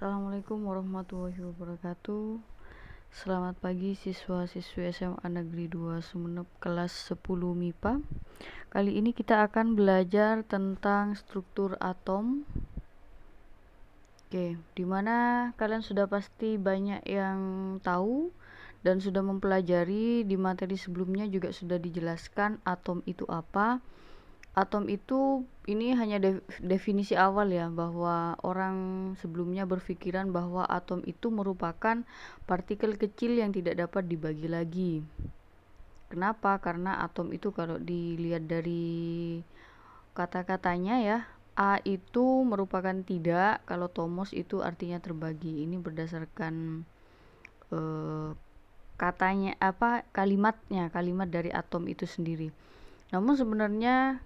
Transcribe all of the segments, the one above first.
Assalamualaikum warahmatullahi wabarakatuh. Selamat pagi siswa-siswi SMA Negeri 2 Sumeneb kelas 10 MIPA. Kali ini kita akan belajar tentang struktur atom. Dimana kalian sudah pasti banyak yang tahu dan sudah mempelajari. Di materi sebelumnya juga sudah dijelaskan atom itu apa. Atom itu ini hanya definisi awal ya, bahwa orang sebelumnya berpikiran bahwa atom itu merupakan partikel kecil yang tidak dapat dibagi lagi. Kenapa? Karena atom itu kalau dilihat dari kata-katanya ya, A itu merupakan tidak, kalau tomos itu artinya terbagi. Ini berdasarkan katanya kalimat dari atom itu sendiri. Namun sebenarnya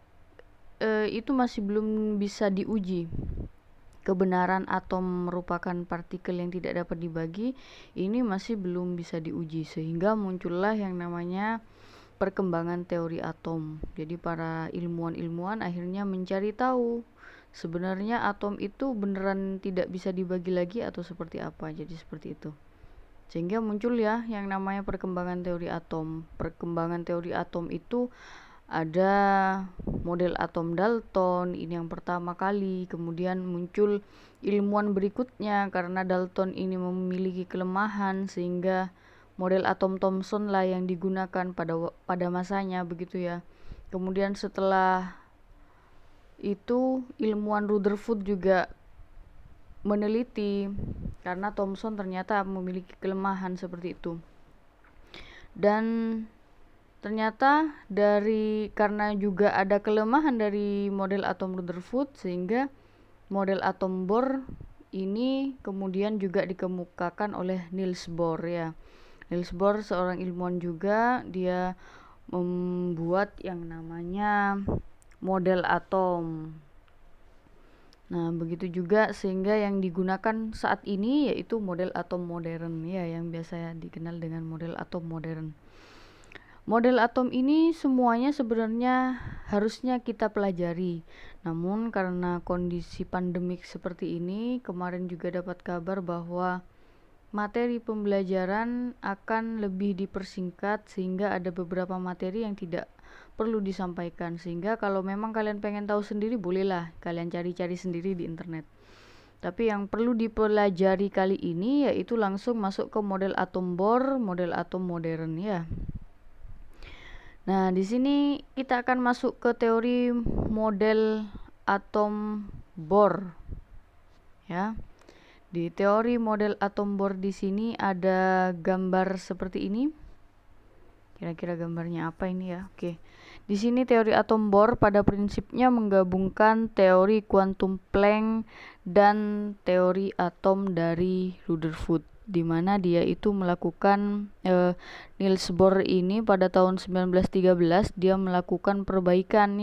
itu masih belum bisa diuji. Kebenaran atom merupakan partikel yang tidak dapat dibagi ini masih belum bisa diuji, sehingga muncullah yang namanya perkembangan teori atom. Jadi para ilmuwan akhirnya mencari tahu sebenarnya atom itu beneran tidak bisa dibagi lagi atau seperti apa. Jadi seperti itu, sehingga muncul ya yang namanya perkembangan teori atom. Perkembangan teori atom itu ada model atom Dalton, ini yang pertama kali. Kemudian muncul ilmuwan berikutnya karena Dalton ini memiliki kelemahan, sehingga model atom Thomson lah yang digunakan pada masanya, begitu ya. Kemudian setelah itu ilmuwan Rutherford juga meneliti karena Thomson ternyata memiliki kelemahan seperti itu. Dan ternyata karena juga ada kelemahan dari model atom Rutherford, sehingga model atom Bohr ini kemudian juga dikemukakan oleh Niels Bohr ya. Niels Bohr seorang ilmuwan juga, dia membuat yang namanya model atom. Nah, begitu juga sehingga yang digunakan saat ini yaitu model atom modern ya, yang biasa dikenal dengan model atom modern. Model atom ini semuanya sebenarnya harusnya kita pelajari. Namun karena kondisi pandemik seperti ini, kemarin juga dapat kabar bahwa materi pembelajaran akan lebih dipersingkat, sehingga ada beberapa materi yang tidak perlu disampaikan. Sehingga kalau memang kalian pengen tahu sendiri, bolehlah kalian cari-cari sendiri di internet. Tapi yang perlu dipelajari kali ini yaitu langsung masuk ke model atom Bohr, model atom modern ya. Nah, di sini kita akan masuk ke teori model atom Bohr. Ya. Di teori model atom Bohr di sini ada gambar seperti ini. Kira-kira gambarnya apa ini ya? Oke. Di sini teori atom Bohr pada prinsipnya menggabungkan teori kuantum Planck dan teori atom dari Rutherford, di mana dia itu melakukan Niels Bohr ini pada tahun 1913 dia melakukan perbaikan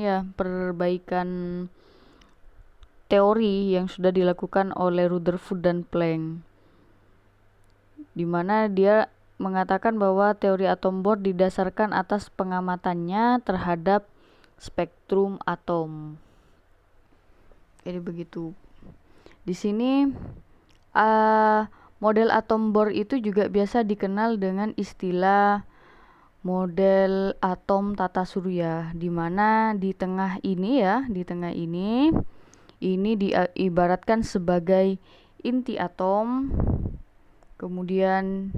teori yang sudah dilakukan oleh Rutherford dan Planck, di mana dia mengatakan bahwa teori atom Bohr didasarkan atas pengamatannya terhadap spektrum atom. Jadi begitu. Di sini model atom Bohr itu juga biasa dikenal dengan istilah model atom tata surya, di mana di tengah ini diibaratkan sebagai inti atom. Kemudian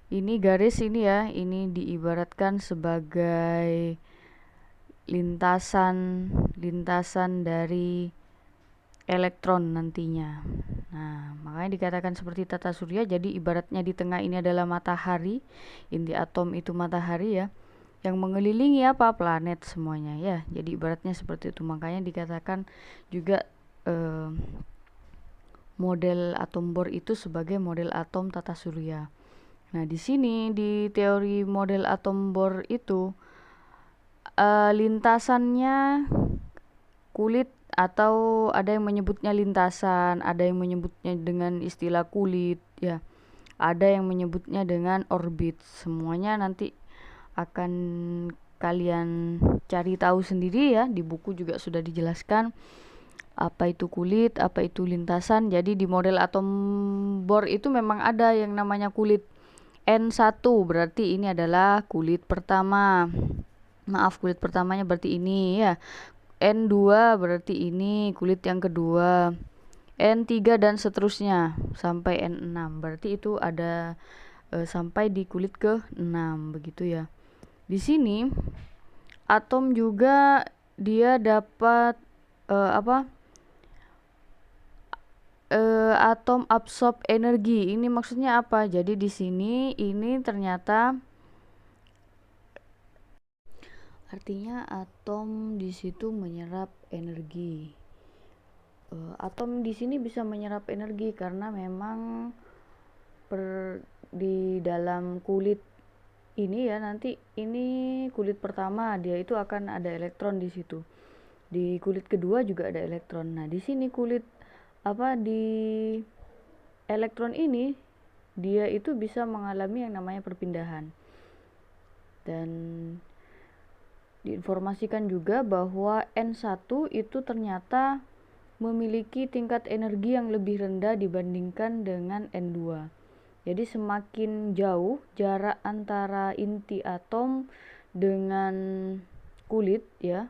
ini garis ini ya, ini diibaratkan sebagai lintasan dari elektron nantinya. Nah, makanya dikatakan seperti tata surya. Jadi ibaratnya di tengah ini adalah matahari, inti atom itu matahari ya, yang mengelilingi planet semuanya ya. Jadi ibaratnya seperti itu. Makanya dikatakan juga model atom Bohr itu sebagai model atom tata surya. Nah, di sini di teori model atom Bohr itu lintasannya kulit, atau ada yang menyebutnya lintasan, ada yang menyebutnya dengan istilah kulit ya, ada yang menyebutnya dengan orbit. Semuanya nanti akan kalian cari tahu sendiri ya, di buku juga sudah dijelaskan. apa itu kulit, apa itu lintasan. Jadi di model atom Bohr itu memang ada yang namanya kulit. N1 berarti ini adalah kulit pertama. Maaf, kulit pertamanya berarti ini ya. N2 berarti ini kulit yang kedua. N3 dan seterusnya sampai N6. Berarti itu ada sampai di kulit ke-6 begitu ya. Di sini atom juga dia dapat atom absorb energi. Ini maksudnya apa? Jadi di sini ini ternyata artinya atom di situ menyerap energi. Atom di sini bisa menyerap energi karena memang di dalam kulit ini ya, nanti ini kulit pertama dia itu akan ada elektron di situ. Di kulit kedua juga ada elektron. Nah, di sini kulit di elektron ini dia itu bisa mengalami yang namanya perpindahan. Dan diinformasikan juga bahwa N1 itu ternyata memiliki tingkat energi yang lebih rendah dibandingkan dengan N2. Jadi semakin jauh jarak antara inti atom dengan kulit ya,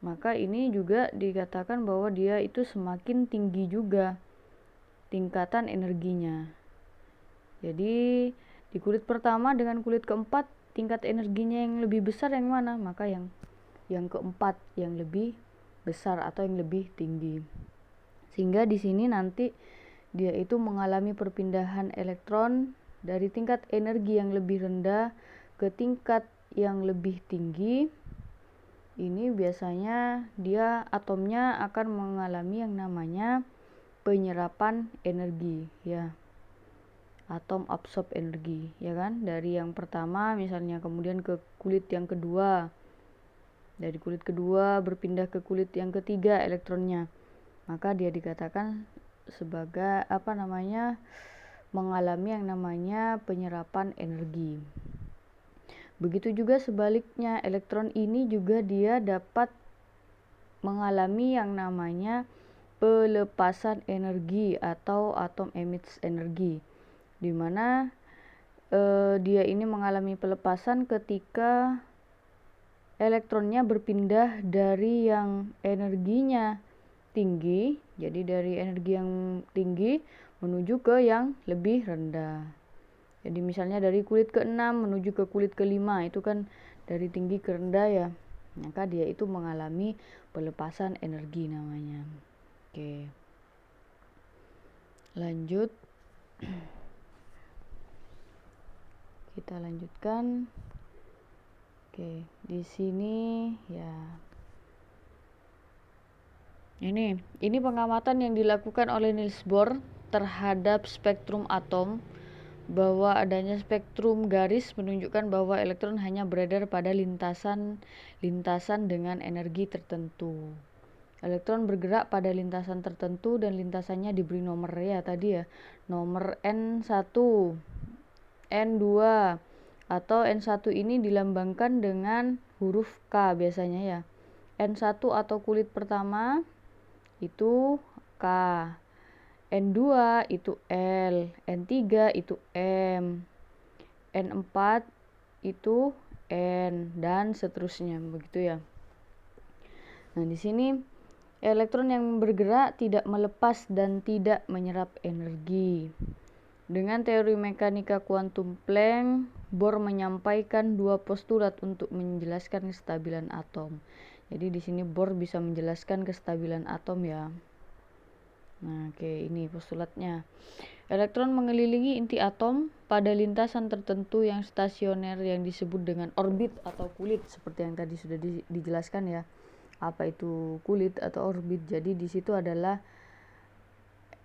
maka ini juga dikatakan bahwa dia itu semakin tinggi juga tingkatan energinya. Jadi di kulit pertama dengan kulit keempat tingkat energinya yang lebih besar yang mana? Maka yang keempat yang lebih besar atau yang lebih tinggi. Sehingga di sini nanti dia itu mengalami perpindahan elektron dari tingkat energi yang lebih rendah ke tingkat yang lebih tinggi. Ini biasanya dia atomnya akan mengalami yang namanya penyerapan energi ya. Atom absorb energi ya kan, dari yang pertama misalnya kemudian ke kulit yang kedua, dari kulit kedua berpindah ke kulit yang ketiga elektronnya, maka dia dikatakan sebagai mengalami yang namanya penyerapan energi. Begitu juga sebaliknya, elektron ini juga dia dapat mengalami yang namanya pelepasan energi atau atom emits energi, di mana dia ini mengalami pelepasan ketika elektronnya berpindah dari yang energinya tinggi, jadi dari energi yang tinggi menuju ke yang lebih rendah. Jadi misalnya dari kulit ke-6 menuju ke kulit ke-5, itu kan dari tinggi ke rendah ya, maka dia itu mengalami pelepasan energi namanya. Oke, lanjut. Kita lanjutkan. Oke, di sini ya. Ini pengamatan yang dilakukan oleh Niels Bohr terhadap spektrum atom, bahwa adanya spektrum garis menunjukkan bahwa elektron hanya beredar pada lintasan dengan energi tertentu. Elektron bergerak pada lintasan tertentu dan lintasannya diberi nomor ya tadi ya, nomor N1, N2, atau N1 ini dilambangkan dengan huruf K biasanya ya. N1 atau kulit pertama itu K, N2 itu L, N3 itu M, N4 itu N, dan seterusnya begitu ya. Nah, di sini elektron yang bergerak tidak melepas dan tidak menyerap energi. Dengan teori mekanika kuantum Planck, Bohr menyampaikan dua postulat untuk menjelaskan kestabilan atom. Jadi di sini Bohr bisa menjelaskan kestabilan atom ya. Nah, oke, ini postulatnya. Elektron mengelilingi inti atom pada lintasan tertentu yang stasioner yang disebut dengan orbit atau kulit, seperti yang tadi sudah dijelaskan ya. Apa itu kulit atau orbit? Jadi di situ adalah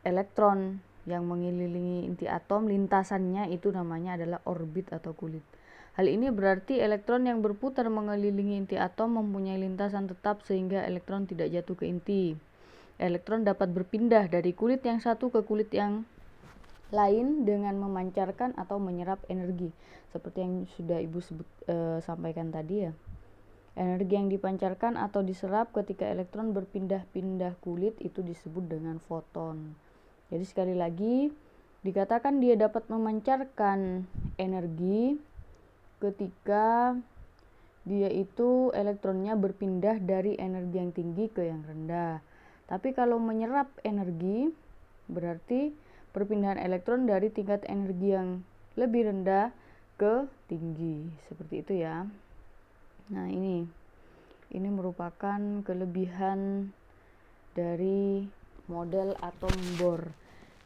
elektron yang mengelilingi inti atom, lintasannya itu namanya adalah orbit atau kulit. Hal ini berarti elektron yang berputar mengelilingi inti atom mempunyai lintasan tetap sehingga elektron tidak jatuh ke inti. Elektron dapat berpindah dari kulit yang satu ke kulit yang lain dengan memancarkan atau menyerap energi, seperti yang sudah Ibu sampaikan tadi ya. Energi yang dipancarkan atau diserap ketika elektron berpindah-pindah kulit itu disebut dengan foton. Jadi sekali lagi, dikatakan dia dapat memancarkan energi ketika dia itu elektronnya berpindah dari energi yang tinggi ke yang rendah. Tapi kalau menyerap energi, berarti perpindahan elektron dari tingkat energi yang lebih rendah ke tinggi. Seperti itu ya. Nah, ini merupakan kelebihan dari model atom Bohr.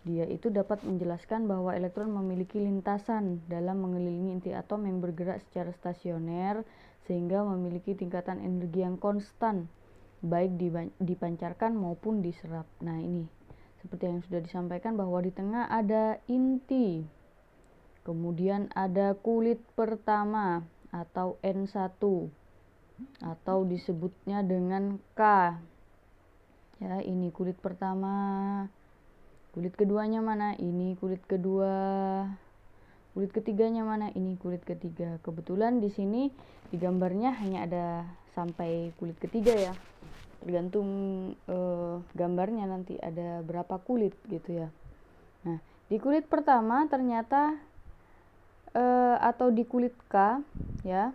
Dia itu dapat menjelaskan bahwa elektron memiliki lintasan dalam mengelilingi inti atom yang bergerak secara stasioner sehingga memiliki tingkatan energi yang konstan baik dipancarkan maupun diserap. Nah, ini seperti yang sudah disampaikan bahwa di tengah ada inti, kemudian ada kulit pertama atau N1 atau disebutnya dengan K. Ya, ini kulit pertama. Kulit keduanya mana? Ini kulit kedua. Kulit ketiganya mana? Ini kulit ketiga. Kebetulan di sini di gambarnya hanya ada sampai kulit ketiga ya. Tergantung gambarnya nanti ada berapa kulit gitu ya. Nah, di kulit pertama ternyata atau di kulit K ya,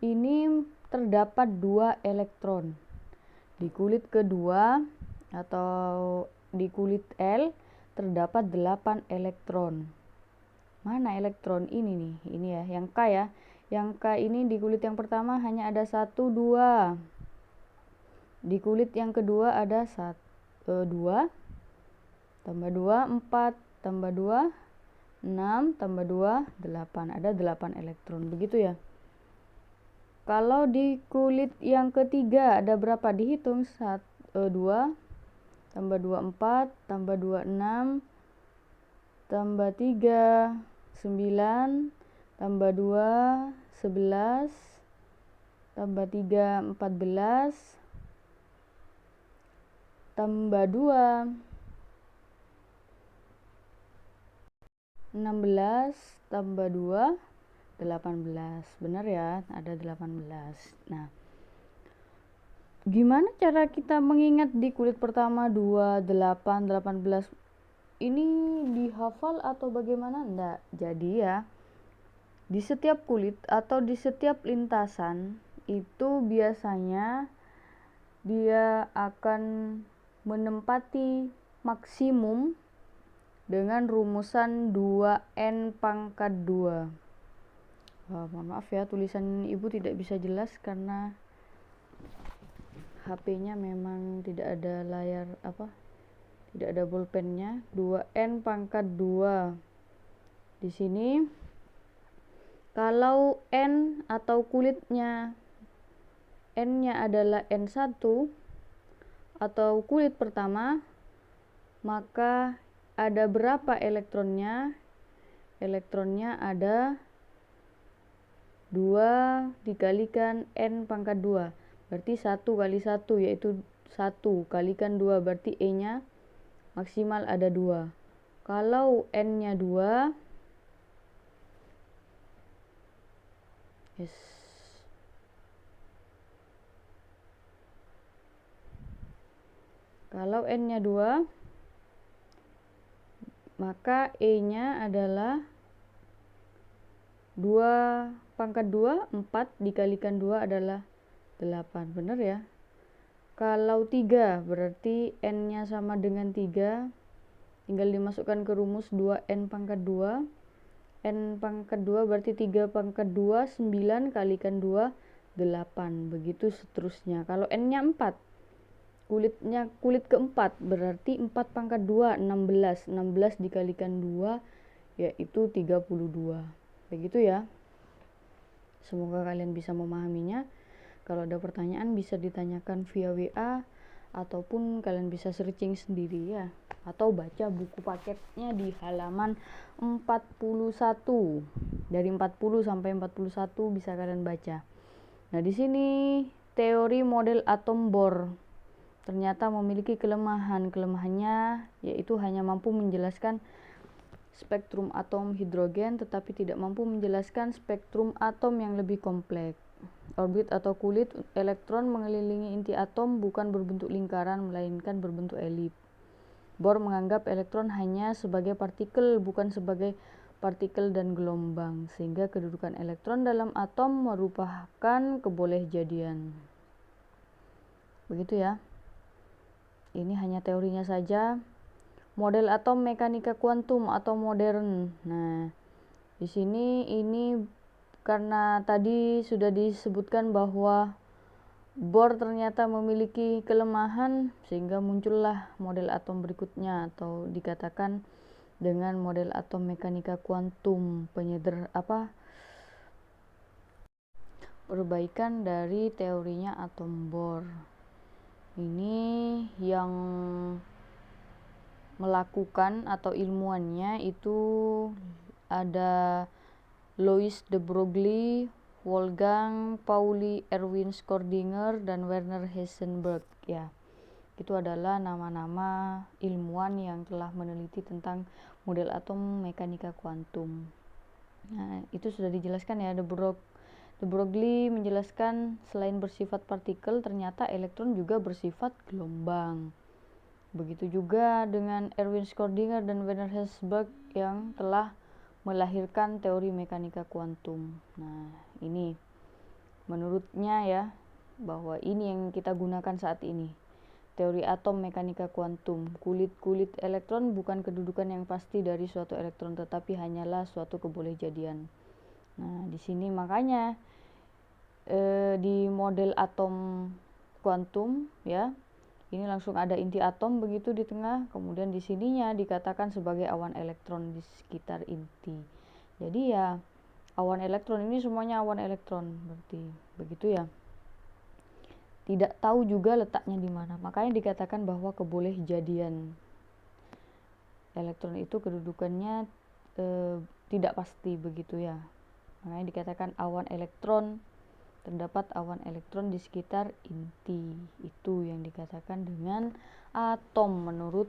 ini terdapat 2 elektron. Di kulit kedua atau di kulit L terdapat 8 elektron. Mana elektron ini nih? Ini ya, yang K ya. Yang K ini di kulit yang pertama hanya ada 1, 2. Di kulit yang kedua ada 2 tambah 2, 4 tambah 2, 6 tambah 2, 8. Ada 8 elektron. Begitu ya. Kalau di kulit yang ketiga ada berapa? Dihitung 2 tambah 2, 4 tambah 2, 6 tambah 3, 9 tambah 2, 11 tambah 3, 14 tambah 2, 16 tambah 2, 18. Benar ya, ada 18. Nah, gimana cara kita mengingat di kulit pertama 2, 8, 18? Ini dihafal atau bagaimana? Enggak. Jadi ya, di setiap kulit atau di setiap lintasan itu biasanya dia akan menempati maksimum dengan rumusan 2N pangkat 2. Mohon maaf ya, tulisan ibu tidak bisa jelas karena HP-nya memang tidak ada layar tidak ada bolpennya. 2N pangkat 2. Di sini kalau N atau kulitnya N-nya adalah N1 atau kulit pertama, maka ada berapa elektronnya? Elektronnya ada 2 dikalikan N pangkat 2. Berarti 1 kali 1 yaitu 1 kalikan 2, berarti E-nya maksimal ada 2. Kalau N-nya 2, kalau N-nya 2, maka E-nya adalah 2 pangkat 2, 4 dikalikan 2 adalah 8. Benar ya? Kalau 3 berarti N-nya sama dengan 3. Tinggal dimasukkan ke rumus 2N pangkat 2. N pangkat 2 berarti 3 pangkat 2, 9 kalikan 2, 8. Begitu seterusnya. Kalau N-nya 4, kulit keempat berarti 4 pangkat 2, 16. 16 dikalikan 2 yaitu 32. Begitu ya. Semoga kalian bisa memahaminya. Kalau ada pertanyaan bisa ditanyakan via WA ataupun kalian bisa searching sendiri ya, atau baca buku paketnya di halaman 41. Dari 40 sampai 41 bisa kalian baca. Nah, di sini teori model atom Bohr ternyata memiliki kelemahan. Kelemahannya yaitu hanya mampu menjelaskan spektrum atom hidrogen tetapi tidak mampu menjelaskan spektrum atom yang lebih kompleks. Orbit atau kulit elektron mengelilingi inti atom bukan berbentuk lingkaran melainkan berbentuk elip. Bohr menganggap elektron hanya sebagai partikel bukan sebagai partikel dan gelombang, sehingga kedudukan elektron dalam atom merupakan kebolehjadian. Begitu ya. Ini hanya teorinya saja. Model atom mekanika kuantum atau modern. Nah, di sini ini karena tadi sudah disebutkan bahwa Bohr ternyata memiliki kelemahan sehingga muncullah model atom berikutnya atau dikatakan dengan model atom mekanika kuantum, perbaikan dari teorinya atom Bohr. Ini yang melakukan atau ilmuannya itu ada Louis de Broglie, Wolfgang Pauli, Erwin Schrödinger, dan Werner Heisenberg. Ya, itu adalah nama-nama ilmuwan yang telah meneliti tentang model atom mekanika kuantum. Nah, itu sudah dijelaskan ya. De Broglie menjelaskan selain bersifat partikel, ternyata elektron juga bersifat gelombang. Begitu juga dengan Erwin Schrödinger dan Werner Heisenberg yang telah melahirkan teori mekanika kuantum. Nah, ini menurutnya ya, bahwa ini yang kita gunakan saat ini. Teori atom mekanika kuantum. Kulit-kulit elektron bukan kedudukan yang pasti dari suatu elektron, tetapi hanyalah suatu kebolehjadian. Nah, di sini makanya di model atom kuantum ya, ini langsung ada inti atom begitu di tengah, kemudian di sininya dikatakan sebagai awan elektron di sekitar inti. Jadi ya awan elektron ini semuanya awan elektron, berarti begitu ya. Tidak tahu juga letaknya di mana. Makanya dikatakan bahwa kebolehjadian elektron itu kedudukannya tidak pasti begitu ya. Makanya dikatakan awan elektron. Terdapat awan elektron di sekitar inti. Itu yang dikatakan dengan atom menurut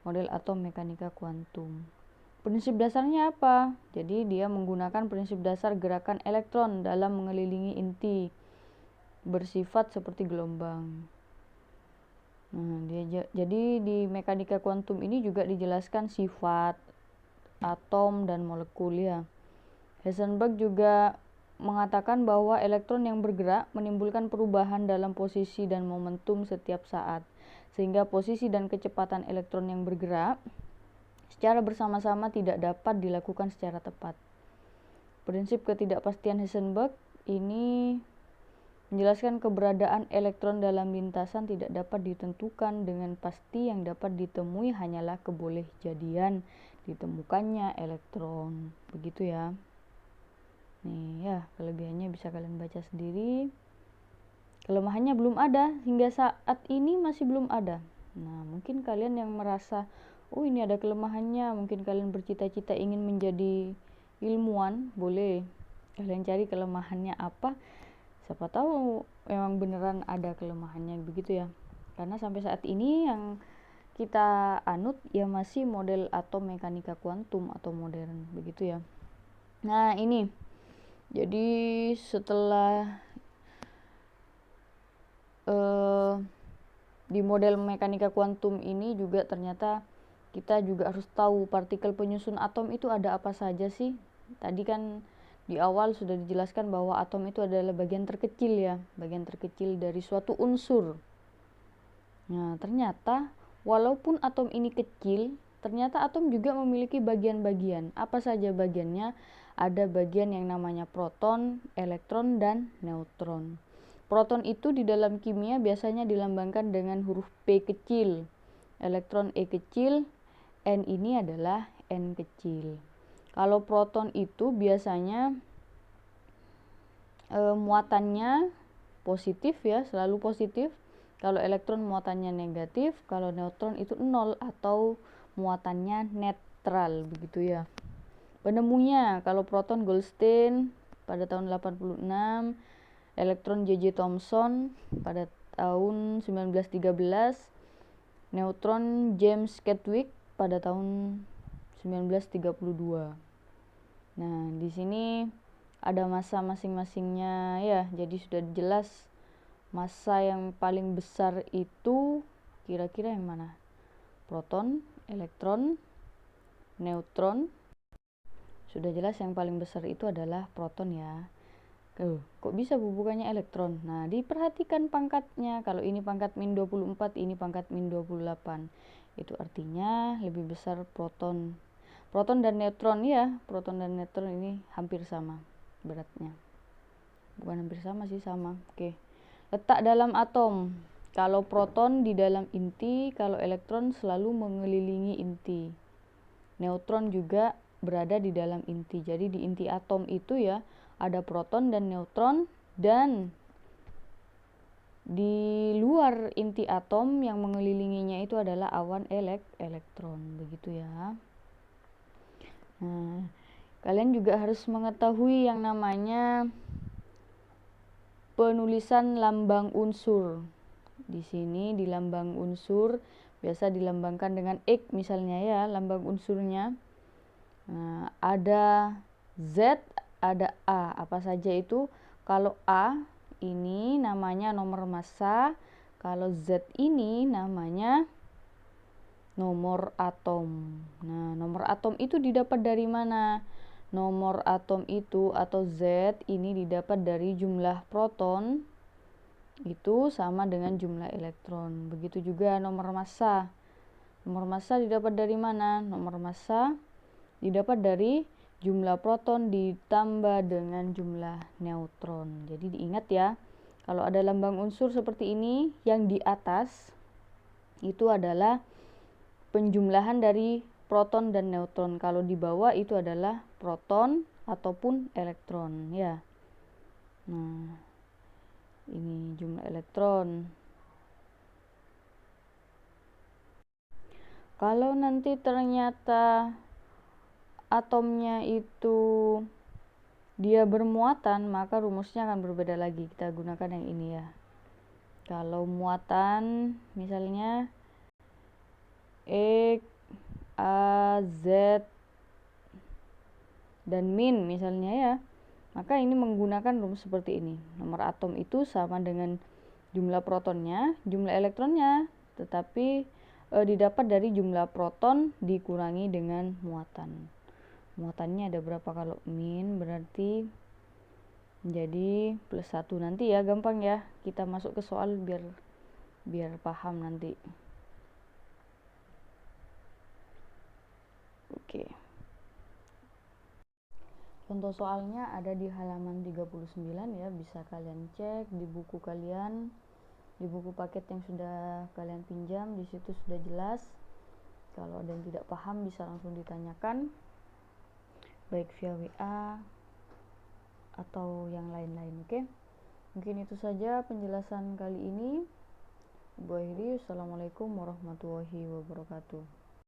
model atom mekanika kuantum. Prinsip dasarnya apa? Jadi dia menggunakan prinsip dasar gerakan elektron dalam mengelilingi inti, bersifat seperti gelombang. Nah, jadi di mekanika kuantum ini juga dijelaskan sifat atom dan molekul ya. Heisenberg juga mengatakan bahwa elektron yang bergerak menimbulkan perubahan dalam posisi dan momentum setiap saat, sehingga posisi dan kecepatan elektron yang bergerak secara bersama-sama tidak dapat dilakukan secara tepat. Prinsip ketidakpastian Heisenberg ini menjelaskan keberadaan elektron dalam lintasan tidak dapat ditentukan dengan pasti, yang dapat ditemui hanyalah kebolehjadian ditemukannya elektron. Begitu ya. Nih ya, kelebihannya bisa kalian baca sendiri. Kelemahannya belum ada, hingga saat ini masih belum ada. Nah, mungkin kalian yang merasa, oh ini ada kelemahannya, mungkin kalian bercita-cita ingin menjadi ilmuwan, boleh kalian cari kelemahannya apa. Siapa tahu memang beneran ada kelemahannya begitu ya. Karena sampai saat ini yang kita anut ya masih model atom mekanika kuantum atau modern begitu ya. Nah, ini jadi setelah di model mekanika kuantum ini juga ternyata kita juga harus tahu partikel penyusun atom itu ada apa saja sih. Tadi kan di awal sudah dijelaskan bahwa atom itu adalah bagian terkecil ya, bagian terkecil dari suatu unsur. Nah, ternyata walaupun atom ini kecil, ternyata atom juga memiliki bagian-bagian. Apa saja bagiannya? Ada bagian yang namanya proton, elektron, dan neutron. Proton itu di dalam kimia biasanya dilambangkan dengan huruf P kecil, elektron E kecil, N ini adalah N kecil. Kalau proton itu biasanya muatannya positif ya, selalu positif. Kalau elektron muatannya negatif, kalau neutron itu 0 atau muatannya netral begitu ya. Penemunya kalau proton Goldstein pada tahun 86, elektron J.J. Thomson pada tahun 1913, neutron James Chadwick pada tahun 1932. Nah, di sini ada massa masing-masingnya ya. Jadi sudah jelas massa yang paling besar itu kira-kira yang mana? Proton, elektron, neutron. Sudah jelas yang paling besar itu adalah proton ya. Kok bisa bubukannya elektron? Nah, diperhatikan pangkatnya. Kalau ini pangkat min 24, ini pangkat min 28. Itu artinya lebih besar proton. Proton dan neutron ya. Proton dan neutron ini hampir sama beratnya. Bukan hampir sama sih, sama. Oke. Letak dalam atom. Kalau proton di dalam inti, kalau elektron selalu mengelilingi inti. Neutron juga berada di dalam inti. Jadi di inti atom itu ya ada proton dan neutron, dan di luar inti atom yang mengelilinginya itu adalah awan elektron. Begitu ya. Nah, kalian juga harus mengetahui yang namanya penulisan lambang unsur. Di sini di lambang unsur biasa dilambangkan dengan X misalnya ya, lambang unsurnya. Nah, ada Z, ada A. Apa saja itu? Kalau A ini namanya nomor massa, kalau Z ini namanya nomor atom. Nah, nomor atom itu didapat dari mana? Nomor atom itu atau Z ini didapat dari jumlah proton itu sama dengan jumlah elektron. Begitu juga nomor massa. Nomor massa didapat dari mana? Nomor massa didapat dari jumlah proton ditambah dengan jumlah neutron. Jadi diingat ya, kalau ada lambang unsur seperti ini, yang di atas itu adalah penjumlahan dari proton dan neutron. Kalau di bawah itu adalah proton ataupun elektron ya. Nah, ini jumlah elektron. Kalau nanti ternyata atomnya itu dia bermuatan, maka rumusnya akan berbeda lagi. Kita gunakan yang ini ya. Kalau muatan misalnya X, A, Z, dan min misalnya ya, maka ini menggunakan rumus seperti ini. Nomor atom itu sama dengan jumlah protonnya, jumlah elektronnya, tetapi didapat dari jumlah proton dikurangi dengan muatan. Muatannya ada berapa? Kalau min berarti menjadi plus 1. Nanti ya, gampang ya, kita masuk ke soal biar paham nanti. Oke. Contoh soalnya ada di halaman 39 ya, bisa kalian cek di buku kalian, di buku paket yang sudah kalian pinjam, di situ sudah jelas. Kalau ada yang tidak paham bisa langsung ditanyakan baik via WA atau yang lain-lain. Oke. Mungkin itu saja penjelasan kali ini. Bu Akhiri, Assalamualaikum warahmatullahi wabarakatuh.